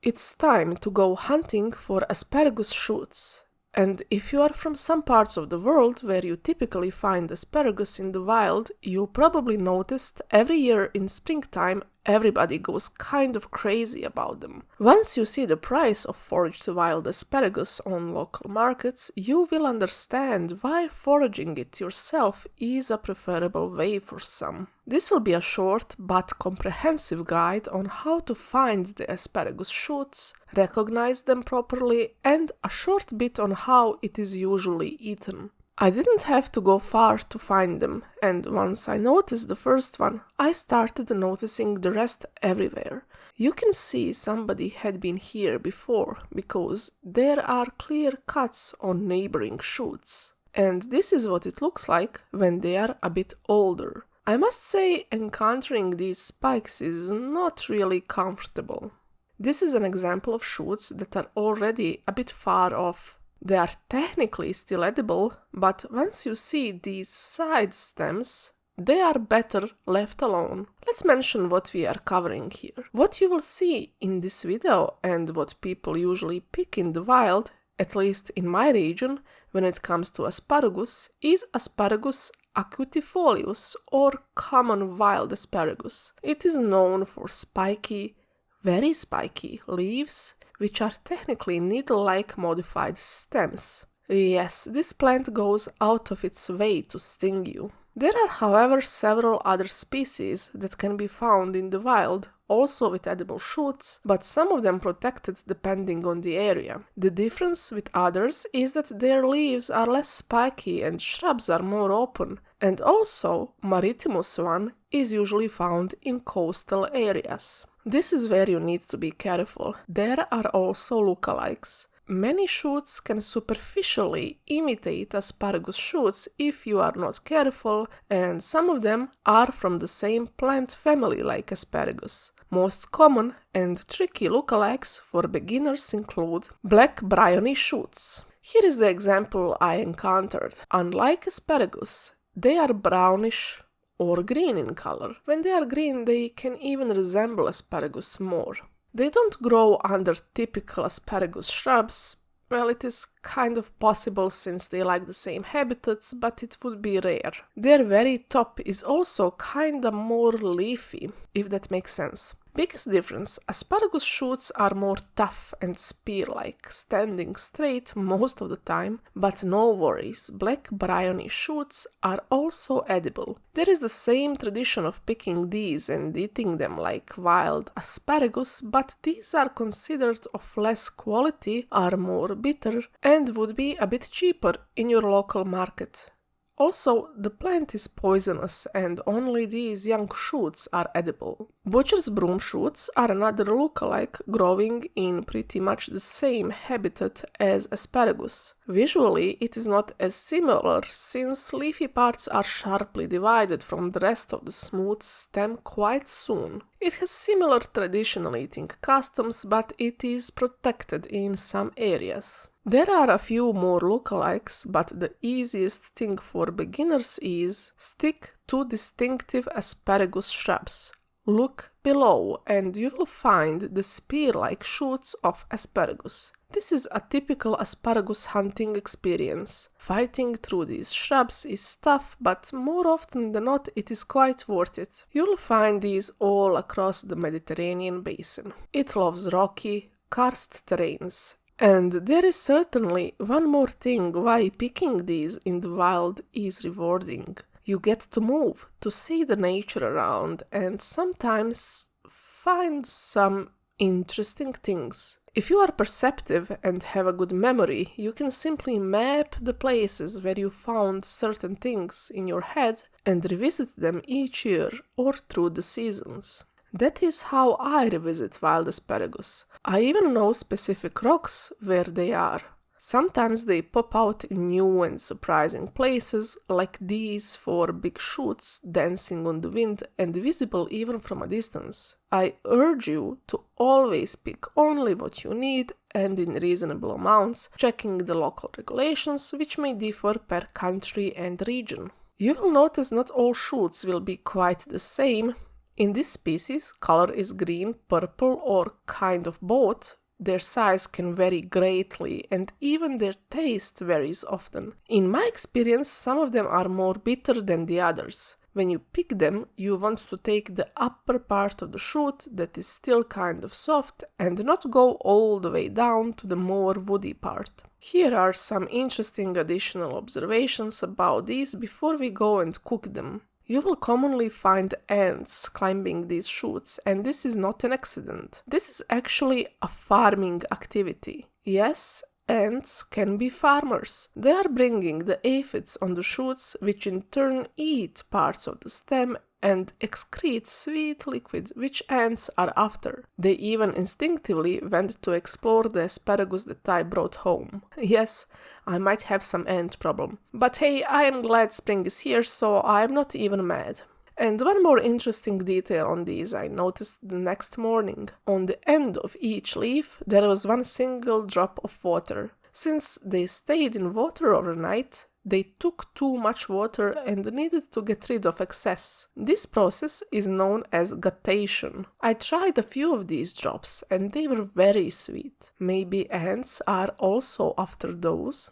It's time to go hunting for asparagus shoots. And if you are from some parts of the world where you typically find asparagus in the wild, you probably noticed every year in springtime everybody goes kind of crazy about them. Once you see the price of foraged wild asparagus on local markets, you will understand why foraging it yourself is a preferable way for some. This will be a short but comprehensive guide on how to find the asparagus shoots, recognize them properly, and a short bit on how it is usually eaten. I didn't have to go far to find them, and once I noticed the first one, I started noticing the rest everywhere. You can see somebody had been here before, because there are clear cuts on neighboring shoots. And this is what it looks like when they are a bit older. I must say, encountering these spikes is not really comfortable. This is an example of shoots that are already a bit far off. They are technically still edible, but once you see these side stems, they are better left alone. Let's mention what we are covering here. What you will see in this video and what people usually pick in the wild, at least in my region, when it comes to asparagus, is Asparagus acutifolius, or common wild asparagus. It is known for spiky, very spiky leaves, which are technically needle-like modified stems. Yes, this plant goes out of its way to sting you. There are, however, several other species that can be found in the wild, also with edible shoots, but some of them protected depending on the area. The difference with others is that their leaves are less spiky and shrubs are more open, and also Maritimus one is usually found in coastal areas. This is where you need to be careful. There are also lookalikes. Many shoots can superficially imitate asparagus shoots if you are not careful, and some of them are from the same plant family like asparagus. Most common and tricky lookalikes for beginners include black bryony shoots. Here is the example I encountered. Unlike asparagus, they are brownish or green in color. When they are green, they can even resemble asparagus more. They don't grow under typical asparagus shrubs. Well, it is kind of possible since they like the same habitats, but it would be rare. Their very top is also kinda more leafy, if that makes sense. Biggest difference, asparagus shoots are more tough and spear-like, standing straight most of the time, but no worries, black bryony shoots are also edible. There is the same tradition of picking these and eating them like wild asparagus, but these are considered of less quality, are more bitter, and would be a bit cheaper in your local market. Also, the plant is poisonous and only these young shoots are edible. Butcher's broom shoots are another lookalike growing in pretty much the same habitat as asparagus. Visually, it is not as similar since leafy parts are sharply divided from the rest of the smooth stem quite soon. It has similar traditional eating customs, but it is protected in some areas. There are a few more lookalikes, but the easiest thing for beginners is stick to distinctive asparagus shrubs. Look below and you will find the spear-like shoots of asparagus. This is a typical asparagus hunting experience. Fighting through these shrubs is tough, but more often than not it is quite worth it. You'll find these all across the Mediterranean basin. It loves rocky, karst terrains. And there is certainly one more thing why picking these in the wild is rewarding. You get to move, to see the nature around, and sometimes find some interesting things. If you are perceptive and have a good memory, you can simply map the places where you found certain things in your head and revisit them each year or through the seasons. That is how I revisit wild asparagus. I even know specific rocks where they are. Sometimes they pop out in new and surprising places, like these for big shoots dancing on the wind and visible even from a distance. I urge you to always pick only what you need and in reasonable amounts, checking the local regulations, which may differ per country and region. You will notice not all shoots will be quite the same. In this species, color is green, purple, or kind of both. Their size can vary greatly, and even their taste varies often. In my experience, some of them are more bitter than the others. When you pick them, you want to take the upper part of the shoot that is still kind of soft and not go all the way down to the more woody part. Here are some interesting additional observations about these before we go and cook them. You will commonly find ants climbing these shoots, and this is not an accident. This is actually a farming activity. Yes, ants can be farmers. They are bringing the aphids on the shoots, which in turn eat parts of the stem and excrete sweet liquid which ants are after. They even instinctively went to explore the asparagus that I brought home. Yes, I might have some ant problem. But hey, I am glad spring is here, so I am not even mad. And one more interesting detail on these I noticed the next morning. On the end of each leaf there was one single drop of water. Since they stayed in water overnight, they took too much water and needed to get rid of excess. This process is known as guttation. I tried a few of these drops and they were very sweet. Maybe ants are also after those?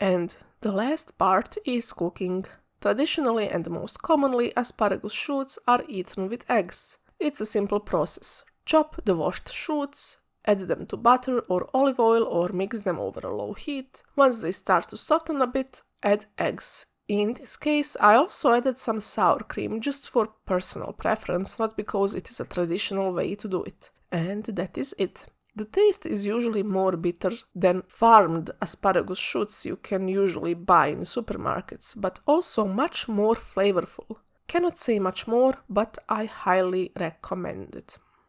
And the last part is cooking. Traditionally and most commonly, asparagus shoots are eaten with eggs. It's a simple process. Chop the washed shoots, add them to butter or olive oil or mix them over a low heat. Once they start to soften a bit, add eggs. In this case, I also added some sour cream just for personal preference, not because it is a traditional way to do it. And that is it. The taste is usually more bitter than farmed asparagus shoots you can usually buy in supermarkets, but also much more flavorful. Cannot say much more, but I highly recommend it.